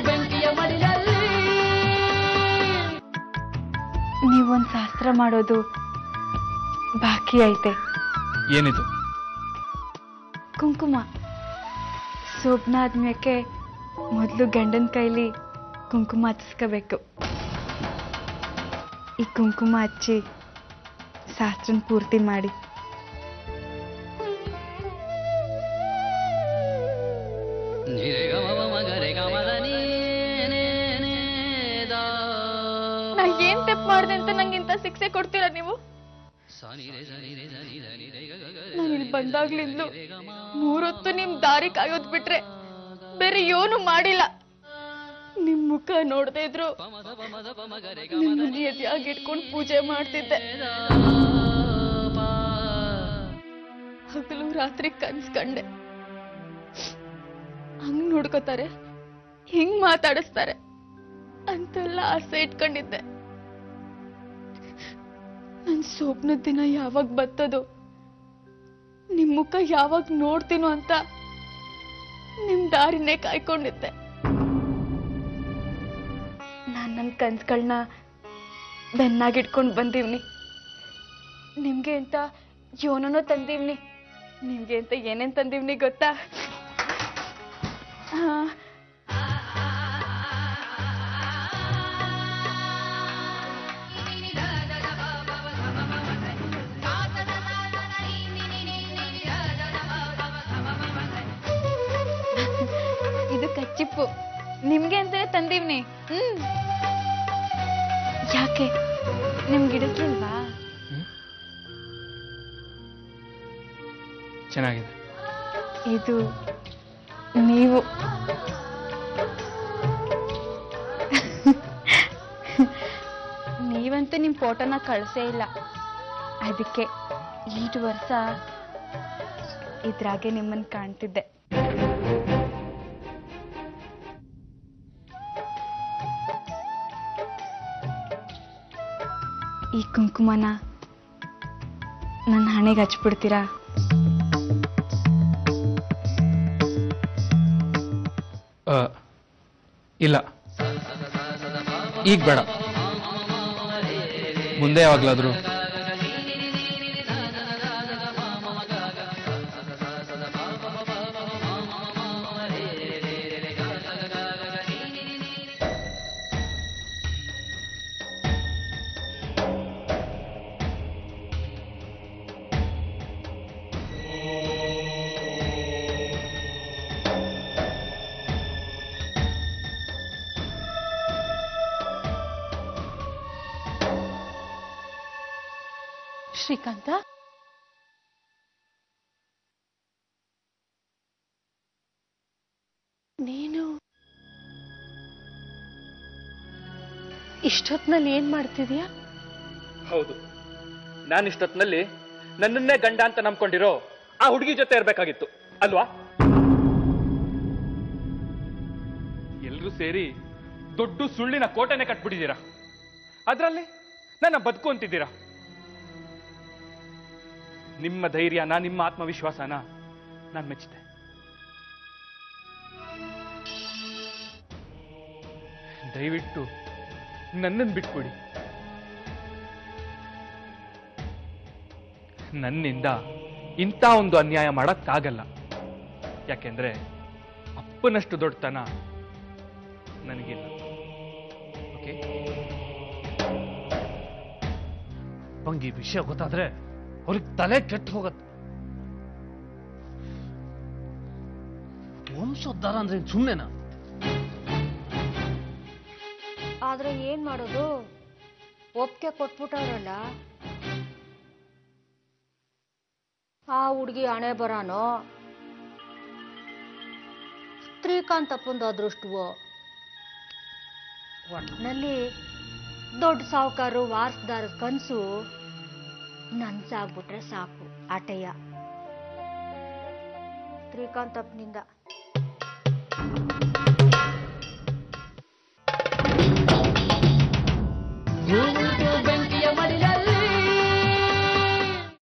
ಬೆಂಕಿಯ ಮಡಿಲಲ್ಲಿ. ನೀವೊಂದು ಶಾಸ್ತ್ರ ಮಾಡೋದು ಬಾಕಿ ಐತೆ. ಏನಿದು? ಕುಂಕುಮ. ಸೋಪ್ನ ಆದ್ಮ್ಯಾಕೆ ಮೊದಲು ಗಂಡನ ಕೈಲಿ ಕುಂಕುಮ ಹಚ್ಚಿಸ್ಕೋಬೇಕು. ಈ ಕುಂಕುಮ ಹಚ್ಚಿ ಶಾಸ್ತ್ರನ ಪೂರ್ತಿ ಮಾಡಿ. ನಾ ಏನ್ ತಪ್ಪು ಮಾಡಿದೆ ಅಂತ ನಂಗೆ ಇಂಥ ಶಿಕ್ಷೆ ಕೊಡ್ತೀರಾ ನೀವು? ನಾನು ಇಲ್ಲಿ ಬಂದಾಗ್ಲಿಂದಲೂ 3 ಹೊತ್ತು ನಿಮ್ ದಾರಿ ಕಾಯೋದ್ ಬಿಟ್ರೆ ಬೇರೆ ಏನು ಮಾಡಿಲ್ಲ. ನಿಮ್ ಮುಖ ನೋಡದೆ ಇದ್ರು ನಿಮ್ಮನ್ನ ಎದೆಯಾಗಿ ಇಟ್ಕೊಂಡು ಪೂಜೆ ಮಾಡ್ತಿದ್ದೆ. ಹಗಲು ರಾತ್ರಿ ಕನ್ಸ್ ಕಂಡೆ. ಹಂಗ್ ನೋಡ್ಕೋತಾರೆ, ಹಿಂಗ್ ಮಾತಾಡಿಸ್ತಾರೆ ಅಂತೆಲ್ಲ ಆಸೆ ಇಟ್ಕೊಂಡಿದ್ದೆ. ನನ್ ಸ್ವಪ್ನದ ದಿನ ಯಾವಾಗ ಬರ್ತದೋ, ನಿಮ್ ಮುಖ ಯಾವಾಗ ನೋಡ್ತೀನೋ ಅಂತ ನಿಮ್ ದಾರಿನೇ ಕಾಯ್ಕೊಂಡಿದ್ದೆ. ನಾನ್ ನನ್ ಕನ್ಸುಗಳನ್ನ ಬೆನ್ನಾಗಿಟ್ಕೊಂಡು ಬಂದೀವ್ನಿ. ನಿಮ್ಗೆ ಅಂತ ಯೋನನೋ ತಂದೀವ್ನಿ. ನಿಮ್ಗೆ ಅಂತ ಏನೇನ್ ತಂದೀವ್ನಿ ಗೊತ್ತಾ? ಇದು ಕಚ್ಚಿಪ್ಪು. ನಿಮ್ಗೆ ಅಂತಾನೆ ತಂದೀವ್ನಿ. ಯಾಕೆ ನಿಮ್ಗೆ ಇಡಿಸ್ಲಿಲ್ವಾ? ಚೆನ್ನಾಗಿದೆ. ಇದು ನೀವು ನೀವಂತೂ ನಿಮ್ ಫೋಟೋನ ಕಳ್ಸೇ ಇಲ್ಲ. ಅದಕ್ಕೆ 8 ವರ್ಷ ಇದ್ರಾಗೆ ನಿಮ್ಮನ್ನ ಕಾಣ್ತಿದ್ದೆ. ಈ ಕುಂಕುಮನ ನನ್ನ ಹಣೆಗೆ ಹಚ್ಬಿಡ್ತೀರಾ? ಇಲ್ಲ, ಈಗ ಬೇಡ. ಮುಂದೆ ಯಾವಾಗ್ಲಾದ್ರು. ಶ್ರೀಕಾಂತ, ನೀನು ಇಷ್ಟೊತ್ನಲ್ಲಿ ಏನ್ ಮಾಡ್ತಿದೀಯಾ? ಹೌದು, ನಾನು ಇಷ್ಟೊತ್ತಿನಲ್ಲಿ ನನ್ನನ್ನೇ ಗಂಡ ಅಂತ ನಂಬ್ಕೊಂಡಿರೋ ಆ ಹುಡುಗಿ ಜೊತೆ ಇರ್ಬೇಕಾಗಿತ್ತು ಅಲ್ವಾ? ಎಲ್ರೂ ಸೇರಿ ದೊಡ್ಡ ಸುಳ್ಳಿನ ಕೋಟೆನೆ ಕಟ್ಬಿಟ್ಟಿದ್ದೀರಾ. ಅದ್ರಲ್ಲಿ ನನ್ನ ಬದುಕು ಅಂತಿದ್ದೀರಾ. ನಿಮ್ಮ ಧೈರ್ಯನ, ನಿಮ್ಮ ಆತ್ಮವಿಶ್ವಾಸನ ನಾನು ಮೆಚ್ಚಿದೆ. ದಯವಿಟ್ಟು ನನ್ನನ್ನು ಬಿಟ್ಕೊಡಿ. ನನ್ನಿಂದ ಇಂಥ ಒಂದು ಅನ್ಯಾಯ ಮಾಡಕ್ಕಾಗಲ್ಲ. ಯಾಕೆಂದ್ರೆ ಅಪ್ಪನಷ್ಟು ದೊಡ್ಡತನ ನನಗಿಲ್ಲ. ಓಕೆ? ಈ ವಿಷಯ ಗೊತ್ತಾದ್ರೆ ಅವ್ರಿಗೆ ತಲೆ ಕೆಟ್ಟು ಹೋಗತ್ತೆ. ವಂಶೋದ್ಧಾರ ಅಂದ್ರೆ ಸುಮ್ಮನೆನಾ? ಆದ್ರೆ ಏನ್ ಮಾಡೋದು, ಒಪ್ಪಿಗೆ ಕೊಟ್ಬಿಟ್ಟವ್ರಲ್ಲ. ಆ ಹುಡುಗಿ ಹಣೆ ಬರಾನೋ ಶ್ರೀಕಾಂತಪ್ಪಂದು ಅದೃಷ್ಟವೋ, ಒಟ್ಟಿನಲ್ಲಿ ದೊಡ್ಡ ಸಾಹುಕಾರರು ವಾರಸ್ದಾರ ಕನ್ಸು ನನ್ಸಾಗ್ಬಿಟ್ರೆ ಸಾಕು ಆಟಯ್ಯ. ಶ್ರೀಕಾಂತಪ್ಪನಿಂದ